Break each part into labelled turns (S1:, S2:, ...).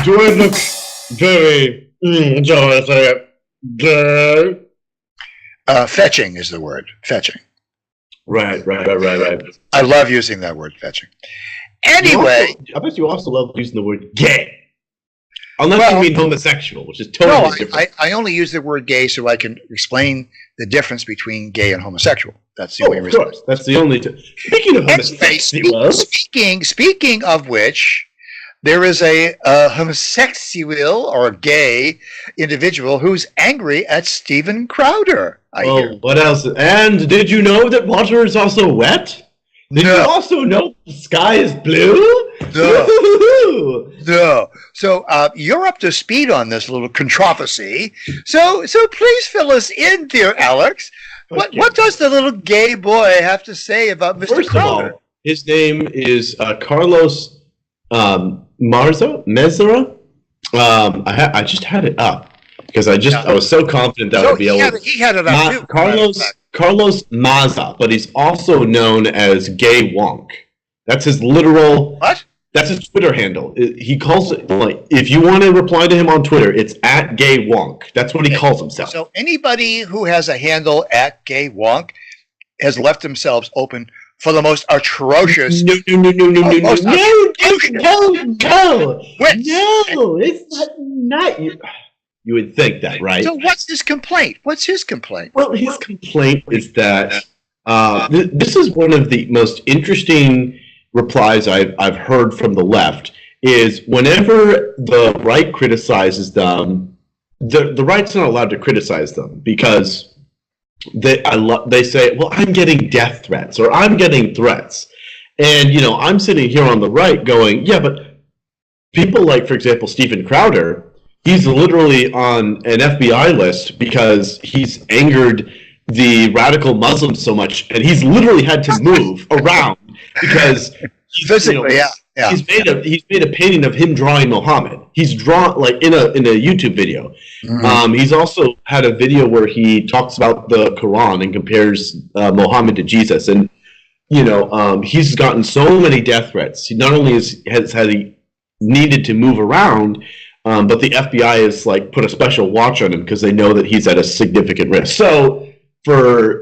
S1: Do I look very, gay?
S2: Fetching is the word. Fetching.
S1: Right.
S2: I love using that word, fetching. Anyway.
S1: I bet you also love using the word gay. Unless you mean homosexual, which is totally different.
S2: I only use the word gay so I can explain the difference between gay and homosexual. That's the only reason.
S1: Of course. That's the only... Speaking of homosexual...
S2: Speaking of which, there is a homosexual or gay individual who's angry at Steven Crowder. I hear.
S1: What else? And did you know that water is also wet? Did you also know the sky is blue?
S2: No. So you're up to speed on this little controversy. So please fill us in, dear Alex. What does the little gay boy have to say about Mr.
S1: First
S2: Crowder?
S1: of all, his name is Carlos Mezera. I just had it up because I was so confident that would be able to.
S2: He had it up too.
S1: Carlos Maza, but he's also known as gaywonk. That's his literal.
S2: What?
S1: That's his Twitter handle. He calls it, like, if you want to reply to him on Twitter, it's at gaywonk. That's what he calls himself.
S2: So anybody who has a handle at gaywonk has left themselves open for the most atrocious.
S1: No, it's not. You would think that, right?
S2: So what's his complaint?
S1: Well, his complaint is that this is one of the most interesting replies I've heard from the left, is whenever the right criticizes them, the right's not allowed to criticize them because they say, well, I'm getting death threats or I'm getting threats. And, I'm sitting here on the right going, yeah, but people like, for example, Steven Crowder, he's literally on an FBI list because he's angered the radical Muslims so much, and he's literally had to move around because
S2: physically,
S1: he's made a painting of him drawing Muhammad. He's drawn like in a YouTube video. Mm-hmm. He's also had a video where he talks about the Quran and compares Muhammad to Jesus, and he's gotten so many death threats. He not only has he needed to move around, but the FBI has put a special watch on him because they know that he's at a significant risk. So for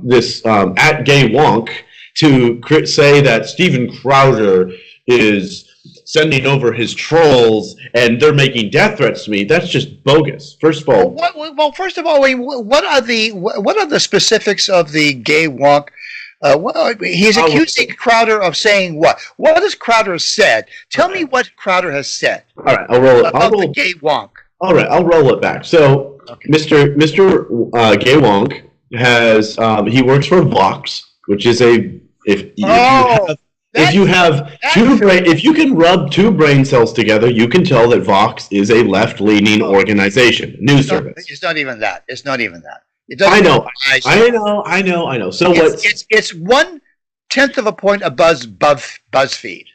S1: this at gaywonk to say that Steven Crowder is sending over his trolls and they're making death threats to me, that's just bogus. First of all,
S2: first of all, what are the specifics of the gaywonk? He's accusing Crowder of saying what? What has Crowder said? Tell me what Crowder has said.
S1: All right, I'll roll it.
S2: The gaywonk.
S1: All right, I'll roll it back. So, Mr. Gaywonk has he works for Vox, which is if you can rub two brain cells together, you can tell that Vox is a left-leaning organization, news service.
S2: It's not even that.
S1: I know. So
S2: it's 1/10 of a point above BuzzFeed.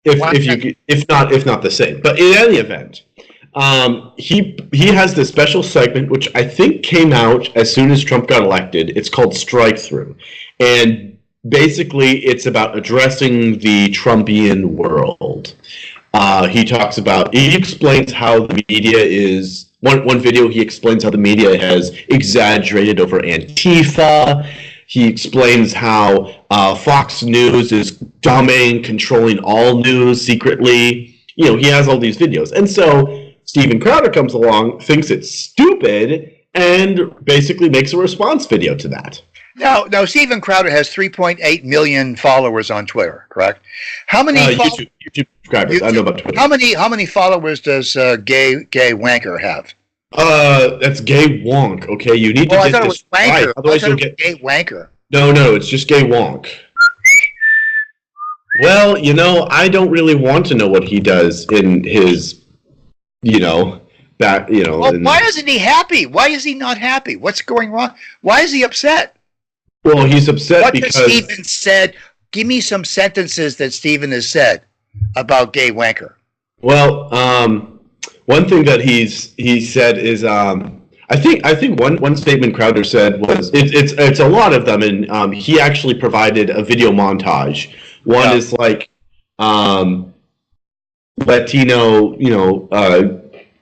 S1: If not the same. But in any event, he has this special segment which I think came out as soon as Trump got elected. It's called Strike Through, and basically it's about addressing the Trumpian world. He explains how the media is. One video, he explains how the media has exaggerated over Antifa. He explains how Fox News is dominating, controlling all news secretly. He has all these videos. And so Steven Crowder comes along, thinks it's stupid, and basically makes a response video to that.
S2: Now, Steven Crowder has 3.8 million followers on Twitter, correct? How many
S1: YouTube subscribers? I know about Twitter.
S2: How many followers does Gay Wanker have?
S1: That's gaywonk. Okay, you need to get this right. Otherwise, you'll get
S2: Gay Wanker.
S1: No, it's just gaywonk. Well, I don't really want to know what he does in his, back.
S2: Well, why isn't he happy? Why is he not happy? What's going wrong? Why is he upset?
S1: Well, he's upset because
S2: Steven said. Give me some sentences that Steven has said about Gay Wanker.
S1: Well, one thing that he said is I think one statement Crowder said was it's a lot of them, and he actually provided a video montage. One is Latino,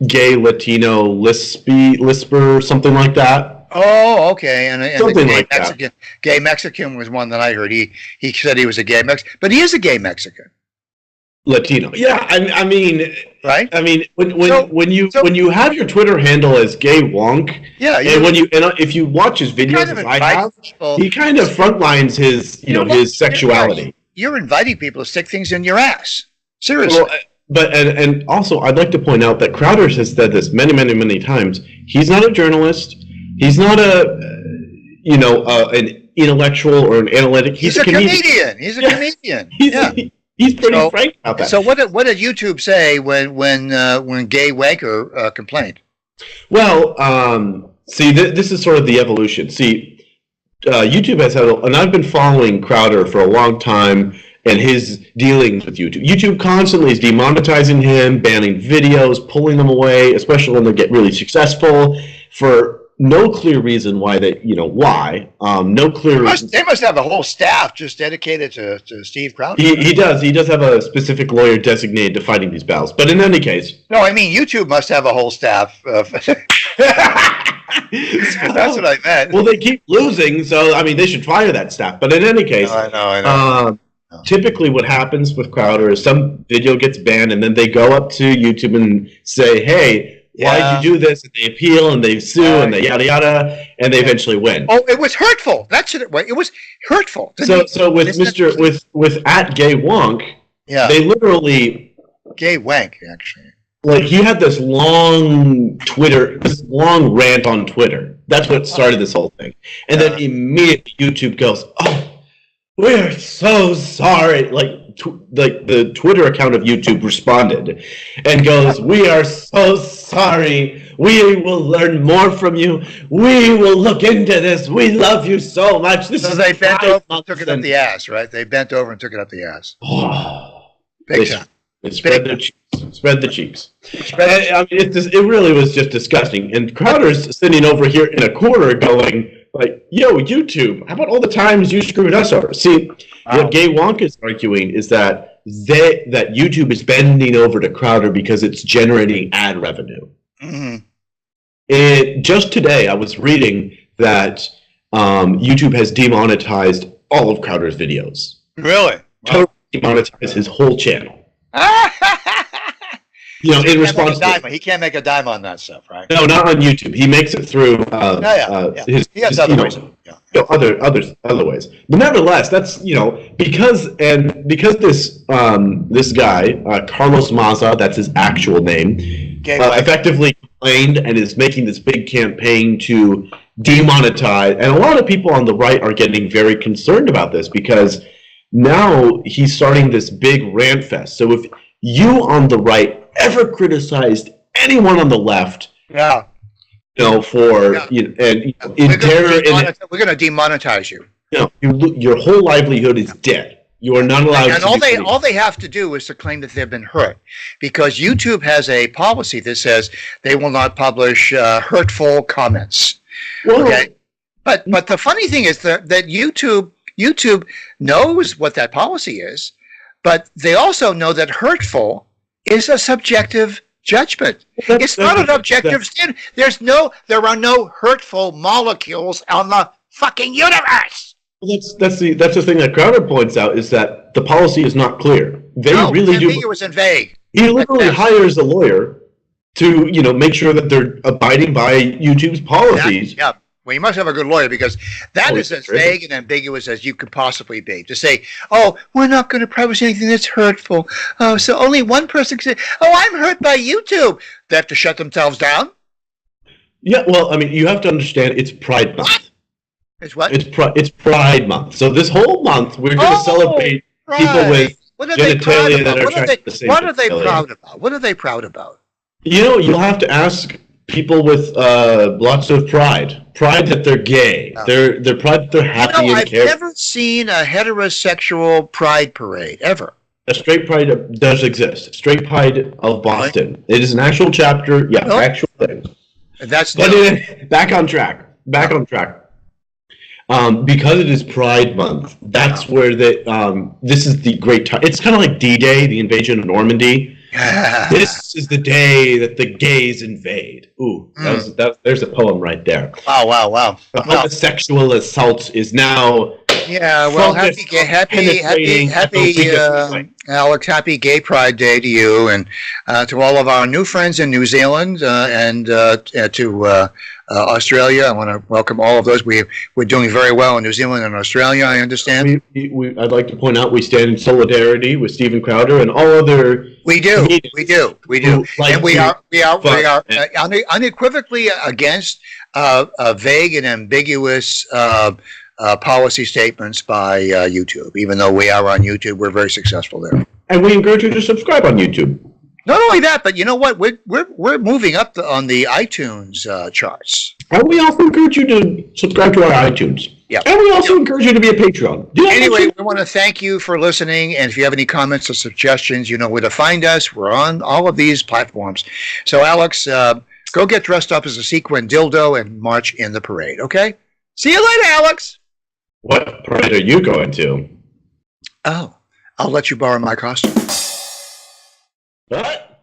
S1: gay Latino lisper, something like that.
S2: Oh, okay. And the
S1: Something
S2: gay
S1: like that.
S2: Mexican, gay Mexican was one that I heard. He said he was a gay Mexican, but he is a gay Mexican,
S1: Latino. Yeah, I mean,
S2: right?
S1: when you have your Twitter handle as gaywonk,
S2: Yeah,
S1: and if you watch his videos,
S2: kind of
S1: as I have,
S2: people,
S1: he kind of frontlines his his sexuality.
S2: You're inviting people to stick things in your ass. Seriously.
S1: Well, but and also, I'd like to point out that Crowder has said this many, many, many times. He's not a journalist. He's not an intellectual or an analytic.
S2: He's a comedian. He's a comedian.
S1: He's pretty frank about that.
S2: So what did YouTube say when Gay Wanker complained?
S1: Well, see, this is sort of the evolution. See, YouTube has had, and I've been following Crowder for a long time, and his dealings with YouTube. YouTube constantly is demonetizing him, banning videos, pulling them away, especially when they get really successful, for no clear reason why no clear reason.
S2: They must have a whole staff just dedicated to Steve Crowder.
S1: He does have a specific lawyer designated to fighting these battles. But in any case,
S2: no, I mean YouTube must have a whole staff. That's what I meant.
S1: Well, they keep losing, so I mean they should fire that staff. But in any case,
S2: I know.
S1: Typically, what happens with Crowder is some video gets banned, and then they go up to YouTube and say, "Hey, why did you do this?" And they appeal and they sue and they yada yada, and they eventually win.
S2: Oh, it was hurtful. That's it. It was hurtful.
S1: So with with at gaywonk, they literally
S2: gaywonk actually.
S1: Like he had this long rant on Twitter. That's what started this whole thing, and then immediately YouTube goes, "Oh, we're so sorry." Like the Twitter account of YouTube responded and goes, "We are so sorry. We will learn more from you. We will look into this. We love you so much."
S2: So they bent over and took it up the ass, right? They bent over and took it up the ass.
S1: Oh,
S2: big time.
S1: They spread their cheeks. Spread the cheeks. I mean, it really was just disgusting. And Crowder's sitting over here in a corner going, like, "Yo, YouTube, how about all the times you screwed us over?" See, what gaywonk is arguing is that YouTube is bending over to Crowder because it's generating ad revenue. Mm-hmm. Just today, I was reading that YouTube has demonetized all of Crowder's videos.
S2: Really?
S1: Totally demonetized his whole channel. In response to
S2: he can't make a dime on that stuff, right?
S1: No, not on YouTube. He makes it through
S2: he has other ways.
S1: Other ways. But nevertheless, that's because this guy Carlos Maza, that's his actual name, effectively complained and is making this big campaign to demonetize. And a lot of people on the right are getting very concerned about this because now he's starting this big rant fest. So if you on the right ever criticized anyone on the left,
S2: we're
S1: going
S2: to demonetize you.
S1: Your whole livelihood is dead. You are not allowed.
S2: And all they have to do is to claim that they've been hurt, because YouTube has a policy that says they will not publish hurtful comments. Okay, but the funny thing is that YouTube knows what that policy is, but they also know that hurtful is a subjective judgment. It's not an objective standard. There are no hurtful molecules on the fucking universe.
S1: Well, that's the thing that Crowder points out, is that the policy is not clear. It's ambiguous
S2: and vague.
S1: He literally hires a lawyer to make sure that they're abiding by YouTube's policies.
S2: Yeah. Well, you must have a good lawyer, because that is as vague and ambiguous as you could possibly be. To say, "Oh, we're not going to publish anything that's hurtful. Oh, so only one person can say, 'Oh, I'm hurt by YouTube.'" They have to shut themselves down?
S1: Yeah, well, I mean, you have to understand, it's Pride Month.
S2: What? It's what?
S1: It's Pride Month. So this whole month, we're going to celebrate people with genitalia that are attracted to the same.
S2: What are they proud about? What are they proud about?
S1: You'll have to ask people with lots of pride that they're gay. Oh. They're pride that they're happy and care.
S2: I've never seen a heterosexual pride parade ever.
S1: A straight pride does exist. Straight Pride of Boston. Right. It is an actual chapter. Yeah, actual thing.
S2: That's
S1: back on track. On track. Because it is Pride Month. That's where this is the great time. It's kind of like D-Day, the invasion of Normandy. This is the day that the gays invade. Ooh, there's a poem right there.
S2: Wow, wow, wow.
S1: The homosexual assault is now.
S2: Yeah, well, Alex, happy Gay Pride Day to you and to all of our new friends in New Zealand and to Australia. I want to welcome all of those. We're doing very well in New Zealand and Australia, I understand.
S1: I'd like to point out we stand in solidarity with Stephen Crowder and all other.
S2: We do, and we are unequivocally against vague and ambiguous policy statements by YouTube. Even though we are on YouTube, we're very successful there.
S1: And we encourage you to subscribe on YouTube.
S2: Not only that, but you know what? We're moving up on the iTunes charts.
S1: And we also encourage you to subscribe to our iTunes.
S2: Yeah.
S1: And we also encourage you to be a Patreon.
S2: Anyway, we want to thank you for listening. And if you have any comments or suggestions, you know where to find us. We're on all of these platforms. So, Alex, go get dressed up as a sequin dildo and march in the parade, okay? See you later, Alex.
S1: What parade are you going to?
S2: Oh, I'll let you borrow my costume.
S1: What?